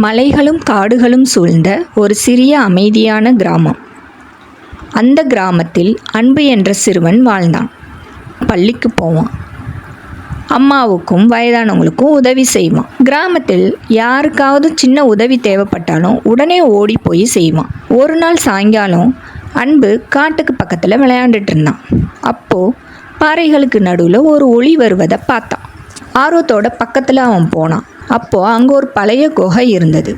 மலைகளும் காடுகளும் சூழ்ந்த ஒரு சிறிய அமைதியான கிராமம். அந்த கிராமத்தில் அன்பு என்ற சிறுவன் வாழ்ந்தான். பள்ளிக்கு போவான். அம்மாவுக்கும் வயதானவங்களுக்கும் உதவி செய்வான். கிராமத்தில் யாருக்காவது சின்ன உதவி தேவைப்பட்டாலும் உடனே ஓடி போய் செய்வான். ஒரு நாள் சாயங்காலம் அன்பு காட்டுக்கு பக்கத்தில் விளையாண்டுட்டு இருந்தான். அப்போது பாறைகளுக்கு நடுவில் ஒரு ஒளி வருவதை பார்த்தான். ஆர்வத்தோட பக்கத்தில் அவன் போனான். அப்போது அங்கே ஒரு பழைய குகை இருந்தது.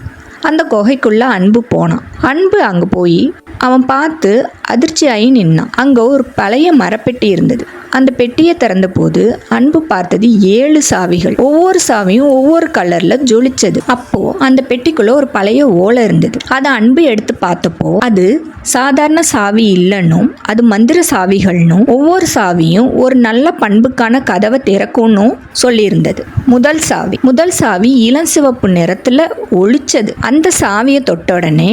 அந்த குகைக்குள்ளே அன்பு போனான். அன்பு அங்கே போய் அவன் பார்த்து அதிர்ச்சியாகி நின்னான். அங்கே ஒரு பழைய மரப்பெட்டி இருந்தது. அந்த பெட்டியை திறந்த போது அன்பு பார்த்தது 7 சாவிகள். ஒவ்வொரு சாவியும் ஒவ்வொரு கலரில் ஜொலிச்சது. அப்போது அந்த பெட்டிக்குள்ளே ஒரு பழைய ஓலை இருந்தது. அதை அன்பு எடுத்து பார்த்தப்போ அது சாதாரண சாவி இல்லைன்னும் அது மந்திர சாவிகள்னும் ஒவ்வொரு சாவியும் ஒரு நல்ல பண்புக்கான கதவை திறக்கும்னும் சொல்லியிருந்தது. முதல் சாவி இளஞ்சிவப்பு நிறத்தில் ஒளிச்சது. அந்த சாவியை தொட்ட உடனே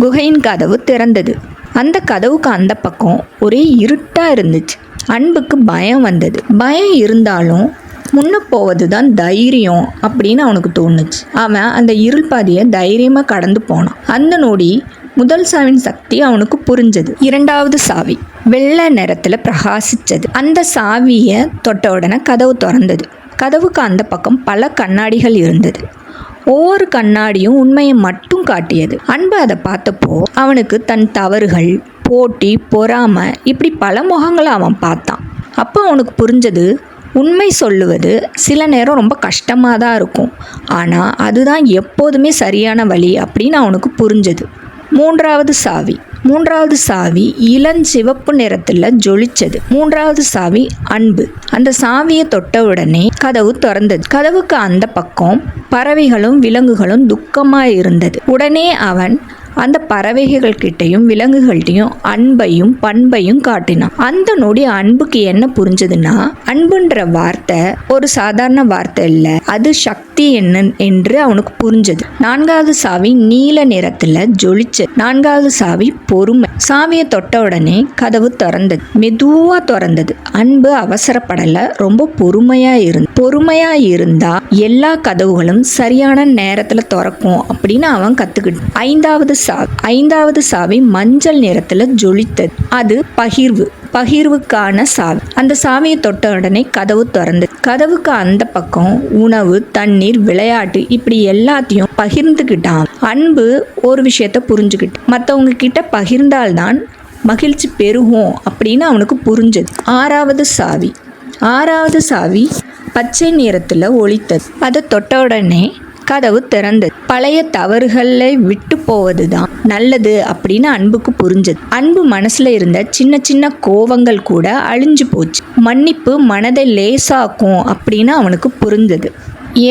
குகையின் கதவு திறந்தது. அந்த கதவுக்கு அந்த பக்கம் ஒரே இருட்டாக இருந்துச்சு. அன்புக்கு பயம் வந்தது. பயம் இருந்தாலும் முன்ன போவது தான் தைரியம் அப்படின்னு அவனுக்கு தோணுச்சு. அவன் அந்த இருள் பாதையை தைரியமாக கடந்து போனான். அந்த நொடி முதல் சாவின் சக்தி அவனுக்கு புரிஞ்சது. 2வது சாவி வெள்ளை நிறத்தில் பிரகாசிச்சது. அந்த சாவியை தொட்ட உடனே கதவு திறந்தது. கதவுக்கு அந்த பக்கம் பல கண்ணாடிகள் இருந்தது. ஒவ்வொரு கண்ணாடியும் உண்மையை மட்டும் காட்டியது. அன்பு அதை பார்த்தப்போ அவனுக்கு தன் தவறுகள், போட்டி, பொறாமை இப்படி பல முகங்களை அவன் பார்த்தான். அப்போ அவனுக்கு புரிஞ்சது, உண்மை சொல்லுவது சில நேரம் ரொம்ப கஷ்டமாக தான் இருக்கும், ஆனால் அதுதான் எப்போதுமே சரியான வழி அப்படின்னு அவனுக்கு புரிஞ்சது. 3வது சாவி இளஞ்சிவப்பு நிறத்தில் ஜொலிச்சது. 3வது சாவி அன்பு. அந்த சாவியை தொட்ட உடனே கதவு திறந்தது. கதவுக்கு அந்த பக்கம் பறவைகளும் விலங்குகளும் துக்கமாக இருந்தது. உடனே அவன் அந்த பறவைகள் கிட்டையும் விலங்குகள்கிட்டையும் அன்பையும் பண்பையும் காட்டினான். அந்த நொடி அன்புக்கு என்ன புரிஞ்சதுன்னா, அன்புன்ற வார்த்தை ஒரு சாதாரண வார்த்தை இல்லை, அது சக்தி என்ன என்று அவனுக்கு புரிஞ்சது. 4வது சாவி நீல நிறத்துல ஜொலிச்சது. 4வது சாவி பொறுமை. சாவியை தொட்ட உடனே கதவு திறந்தது. மெதுவா திறந்தது. அன்பு அவசரப்படல, ரொம்ப பொறுமையா இருந்தா எல்லா கதவுகளும் சரியான நேரத்துல திறக்கும் அப்படின்னு அவன் கத்துக்கிட்டான். 5வது சாவி மஞ்சள் நிறத்துல ஜொலித்தது. அது பகிர்வுக்கான சாவி. அந்த சாவியை தொட்ட உடனே கதவு திறந்தது. கதவுக்கு அந்த பக்கம் உணவு, தண்ணீர், விளையாட்டு இப்படி எல்லாத்தையும் பகிர்ந்துக்கிட்டான். அன்பு ஒரு விஷயத்த புரிஞ்சுக்கிட்டு, மற்றவங்க கிட்ட பகிர்ந்தால்தான் மகிழ்ச்சி பெருகும் அப்படின்னு அவனுக்கு புரிஞ்சது. 6வது சாவி பச்சை நிறத்துல ஒளித்தது. அதை தொட்ட உடனே கதவு திறந்தது. பழைய தவறுகளை விட்டு போவது தான் நல்லது அப்படின்னு அன்புக்கு புரிஞ்சது. அன்பு மனசுல இருந்த சின்ன சின்ன கோவங்கள் கூட அழிஞ்சு போச்சு. மன்னிப்பு மனதை லேசாக்கும் அப்படின்னு அவனுக்கு புரிஞ்சது.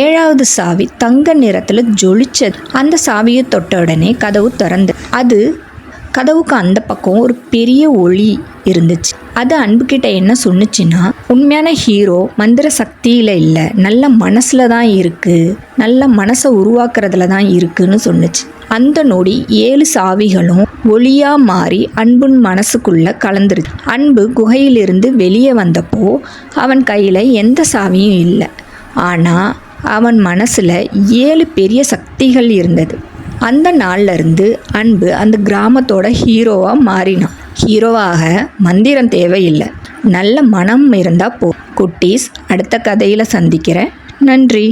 7வது சாவி தங்க நிறத்துல ஜொலிச்சது. அந்த சாவியை தொட்ட உடனே கதவு திறந்தது. அது கதவுக்கு அந்த பக்கம் ஒரு பெரிய ஒளி இருந்துச்சு. அது அன்புக்கிட்ட என்ன சொன்னுச்சுன்னா, உண்மையான ஹீரோ மந்திர சக்தியில் இல்லை, நல்ல மனசில் தான் இருக்குது, நல்ல மனசை உருவாக்குறதுல தான் இருக்குன்னு சொன்னுச்சு. அந்த நொடி 7 சாவிகளும் ஒளியாக மாறி அன்புன் மனசுக்குள்ளே கலந்துருச்சு. அன்பு குகையிலிருந்து வெளியே வந்தப்போ அவன் கையில் எந்த சாவியும் இல்லை, ஆனால் அவன் மனசில் 7 பெரிய சக்திகள் இருந்தது. அந்த நாள்ல இருந்து அன்பு அந்த கிராமத்தோட ஹீரோவாக மாறினான். ஹீரோவாக மந்திரம் தேவையில்லை, நல்ல மனம் இருந்தால் குட்டீஸ், அடுத்த கதையில் சந்திக்கிறேன். நன்றி.